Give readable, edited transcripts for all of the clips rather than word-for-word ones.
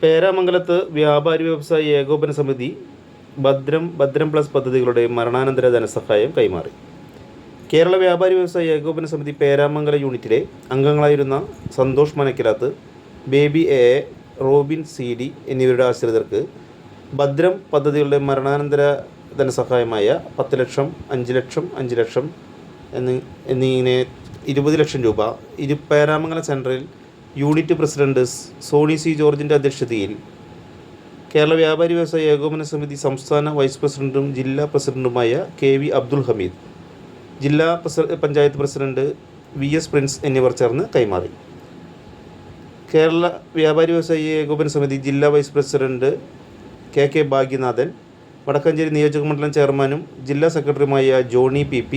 പേരാമംഗലത്ത് വ്യാപാരി വ്യവസായി ഏകോപന സമിതി ഭദ്രം പ്ലസ് പദ്ധതികളുടെ മരണാനന്തര ധനസഹായം കൈമാറി. കേരള വ്യാപാരി വ്യവസായി ഏകോപന സമിതി പേരാമംഗല യൂണിറ്റിലെ അംഗങ്ങളായിരുന്ന Santhosh Manakkilath, Baby A, Robin CD എന്നിവരുടെ ആശ്രിതർക്ക് ഭദ്രം പദ്ധതികളുടെ മരണാനന്തര ധനസഹായമായ 10 ലക്ഷം, 5 ലക്ഷം, 5 ലക്ഷം എന്നിങ്ങനെ 20 ലക്ഷം രൂപ Peramangalam central unit president Soni C ജോർജിൻ്റെ അധ്യക്ഷതയിൽ കേരള വ്യാപാരി വ്യവസായി ഏകോപന സമിതി സംസ്ഥാന വൈസ് പ്രസിഡന്റും ജില്ലാ പ്രസിഡന്റുമായ KV അബ്ദുൽ ഹമീദ്, ജില്ലാ പഞ്ചായത്ത് പ്രസിഡന്റ് VS പ്രിൻസ് എന്നിവർ ചേർന്ന് കൈമാറി. കേരള വ്യാപാരി വ്യവസായി ഏകോപന സമിതി ജില്ലാ vice president KK Bhagyanathan, Vadakkanchery നിയോജക മണ്ഡലം ചെയർമാനും ജില്ലാ സെക്രട്ടറിയുമായ ജോണി PP,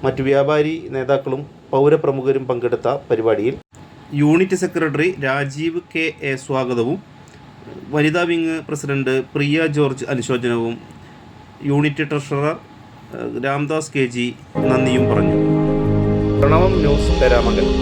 മറ്റു വ്യാപാരി നേതാക്കളും പൗരപ്രമുഖരും പങ്കെടുത്ത പരിപാടിയിൽ യൂണിറ്റ് സെക്രട്ടറി രാജീവ് KA സ്വാഗതവും വനിതാ വിംഗ് പ്രസിഡന്റ് പ്രിയ ജോർജ് അനുശോചനവും യൂണിറ്റ് ട്രഷറർ രാംദാസ് KG നന്ദിയും പറഞ്ഞു. Pranavam news Peramangalam.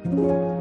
Thank you.